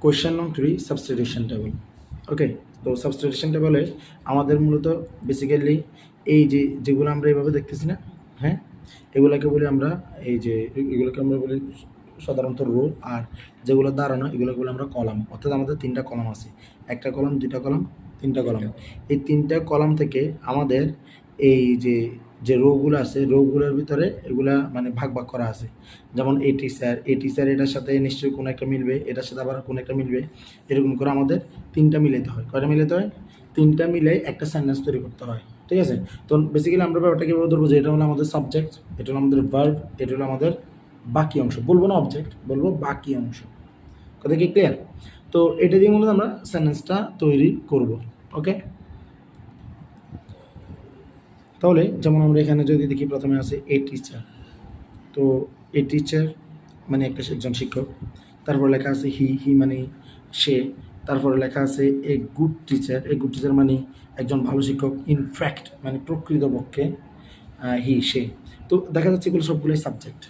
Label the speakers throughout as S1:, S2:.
S1: Question নং 3 substitution table. ওকে, তো substitution টেবলে আমাদের মূলত বেসিক্যালি এই যেগুলো আমরা এইভাবে দেখতেছি না, হ্যাঁ, এগুলোকে বলি আমরা এগুলোকে আমরা বলি সাধারণত রো, আর যেগুলো দাঁড়ানো এগুলোকে বলি আমরা কলাম। অর্থাৎ আমাদের 3টা কলাম আছে, একটা কলাম, 2টা কলাম, 3টা কলাম। এই 3টা কলাম থেকে আমাদের এই যে রোগুলো আছে, রোগুলোর ভিতরে এগুলা মানে ভাগ ভাগ করা আছে। যেমন এ টিচার এটার সাথে নিশ্চয়ই কোনো একটা মিলবে, এটার সাথে আবার কোনো একটা মিলবে, এরকম করে আমাদের 3টা মিলাতে হয়। কয়টা মিলাতে হয়? 3টা মিলে একটা সেন্টেন্স তৈরি করতে হয়। ঠিক আছে, তো বেসিক্যালি আমরা ব্যাপারটা কীভাবে ধরবো যে এটা হলো আমাদের সাবজেক্ট, এটা হলো আমাদের ভার্ব, এটা হলো আমাদের বাকি অংশ। বলবো না অবজেক্ট, বলবো বাকি অংশ। কথা কি ক্লিয়ার? তো এটা দিয়ে মূলত আমরা সেন্টেন্সটা তৈরি করব। ওকে, তাহলে যেমন আমরা এখানে যদি দেখি, প্রথমে আছে এ টিচার। তো এ টিচার মানে একজন শিক্ষক। তারপর লেখা আছে হি মানে সে। তারপরে লেখা আছে এ গুড টিচার মানে একজন ভালো শিক্ষক। ইনফ্যাক্ট মানে প্রকৃতপক্ষে সে। তো দেখা যাচ্ছে এগুলো সবগুলোই সাবজেক্ট।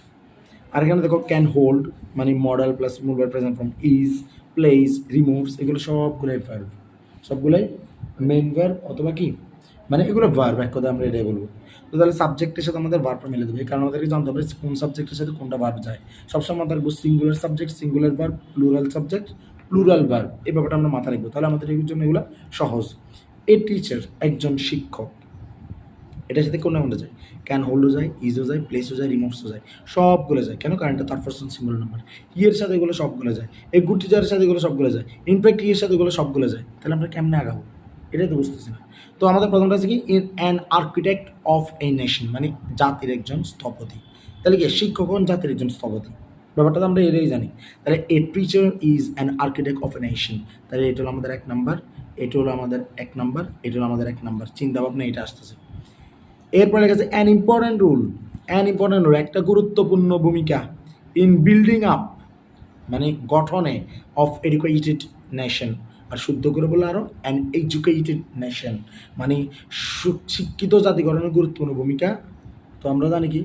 S1: আর এখানে দেখো ক্যান হোল্ড মানে মডেল প্লাস মূল verb present form is, place, removes, এগুলো সবগুলোই ভার্ব, সবগুলোই মেইন ভার্ব অথবা কি মানে এগুলো ভার্ব। এক কথা আমরা এটাই বলবো। তো তাহলে সাবজেক্টের সাথে আমাদের ভার্বটা মিলে দেবে, কারণ আমাদেরকে জানতে হবে কোন সাবজেক্টের সাথে কোনটা ভার্ব যায়। সবসময় মাথায় রাখবো singular subject, singular verb, plural subject, plural verb. এই ব্যাপারটা আমরা মাথায় রাখবো, তাহলে আমাদের এর জন্য এগুলো সহজ। এ টিচার একজন শিক্ষক, এটার সাথে কোনটা যায়? ক্যান হোল্ডও যায়, ইজও যায়, প্লেসও যায়, রিমুভসও যায়, সবগুলো যায়। কেন? কারণ এটা থার্ড পারসন সিঙ্গুলার নাম্বার। এর সাথে এগুলো সবগুলো যায়, এই গুড টিচারের সাথে এগুলো সবগুলো যায়, ইনফ্যাক্ট এর সাথে এগুলো সবগুলো যায়। তাহলে আমরা কেমনে আগাবো? এটাই তো বুঝতেছি না। তো আমাদের প্রথমটা আছে কি, an architect of a nation মানে জাতির একজন স্থপতি। তাহলে কি শিক্ষক জাতির একজন স্থপতি? ব্যাপারটা তো আমরা এটাই জানি। তাহলে a teacher is an architect of a nation. তাহলে এটা হলো আমাদের 1 নাম্বার, এটা হলো আমাদের 1 নাম্বার, এটা হলো আমাদের 1 নাম্বার। চিন্তা ভাবনা এটা আসতেছে। এরপরে লেখা আছে অ্যান ইম্পর্টেন্ট রোল। একটা গুরুত্বপূর্ণ ভূমিকা ইন বিল্ডিং আপ মানে গঠনে অফ এডুকেটেড নেশন। আর শুদ্ধ করে বলে আরও অ্যান এডুকেটেড নেশন মানে শিক্ষিত জাতি গঠনের গুরুত্বপূর্ণ ভূমিকা। তো আমরা জানি কি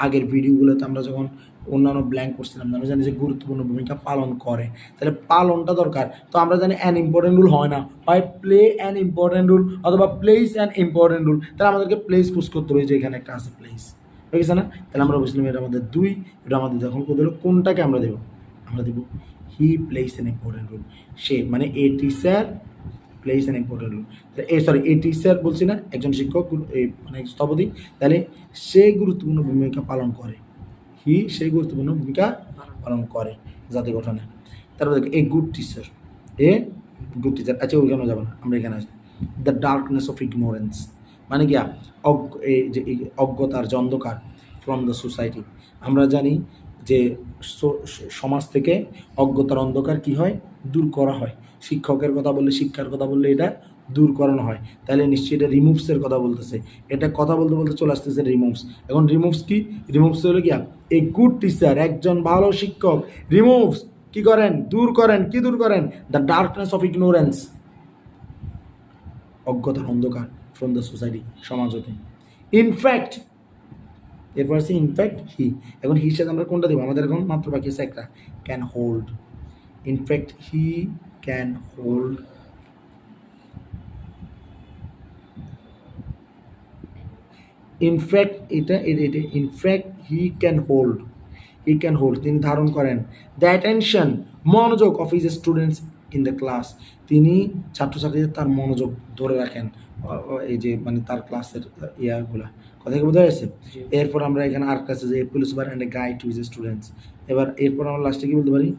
S1: আগের ভিডিওগুলোতে আমরা যখন অন্যান্য ব্ল্যাঙ্ক করছিলাম, আমরা জানি যে গুরুত্বপূর্ণ ভূমিকা পালন করে। তাহলে পালনটা দরকার। তো আমরা জানি অ্যান ইম্পর্টেন্ট রুল হয় না, হয় প্লে অ্যান ইম্পর্টেন্ট রুল অথবা প্লেস অ্যান ইম্পর্টেন্ট রুল। তাহলে আমাদেরকে প্লেস পুশ করতে হবে, যে এখানে একটা আছে প্লেস, হয়ে গেছে না? তাহলে আমরা বুঝলাম এটা আমাদের 2, এটা আমাদের যখন করতে হলো কোনটাকে আমরা দেবো, আমরা দেবো he plays an important role. সে মানে a teacher plays an important role. A teacher বলছি না, একজন শিক্ষক মানে স্থপতি, তাহলে সে গুরুত্বপূর্ণ ভূমিকা পালন করে, সেই গুরুত্বপূর্ণ ভূমিকা পালন করে জাতি গঠনে। তারপর দেখো এ গুড টিচার, আচ্ছা ওইখানে যাবো না, আমরা এখানে আসি। দ্য ডার্কনেস অফ ইগনোরেন্স মানে কি এই অজ্ঞতার যে অন্ধকার ফ্রম দ্য সোসাইটি। আমরা জানি যে সমাজ থেকে অজ্ঞতার অন্ধকার কি হয়, দূর করা হয়। শিক্ষকের কথা বললে, শিক্ষার কথা বললে এটা দূর করানো হয়। তাহলে নিশ্চয়ই এটা রিমুভসের কথা বলতেছে। এটা কথা বলতে বলতে চলে আসতেছে রিমুভস। এখন রিমুভস কি? রিমুভস হলো কি, এ গুড টিচার একজন ভালো শিক্ষক রিমুভস কি করেন, দূর করেন। কি দূর করেন? দ্য ডার্কনেস অফ ইগনোরেন্স অজ্ঞতার অন্ধকার ফ্রম দ্য সোসাইটি সমাজ হতে। ইনফ্যাক্ট এরপর আছে ইনফ্যাক্ট হি। এখন হির সাথে আমরা কোনটা দেবো? আমাদের এখন মাত্র বাকি আছে একটা, can hold. In fact he can hold. In fact এটা ইনফ্যাক্ট হি ক্যান হোল্ড, তিনি ধারণ করেন দ্য অ্যাটেনশন মনোযোগ of his students in the class. তিনি ছাত্রছাত্রীদের তার মনোযোগ ধরে রাখেন, এই যে মানে তার ক্লাসের ইয়াগুলা। কথা কি বোঝা যাচ্ছে? এরপর আমরা এখানে আর কাছে যে philosopher and a guide to his students. এরপর আমরা লাস্টে কি বলতে পারি,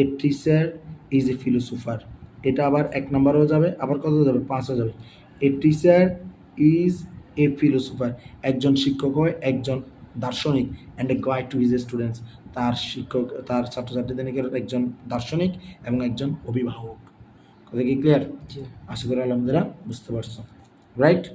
S1: a teacher is a philosopher. এটা আবার 1 নাম্বারও যাবে, আবার কত যাবে, 5ও যাবে। A teacher is a philosopher একজন শিক্ষক হয়, একজন দার্শনিক। And a guide to his students তার শিক্ষক তার ছাত্রছাত্রীদের একজন দার্শনিক এবং একজন অভিভাবক। কথা কি ক্লিয়ার? আশা করি আলহামদুলিল্লাহ বুঝতে পারছো, রাইট?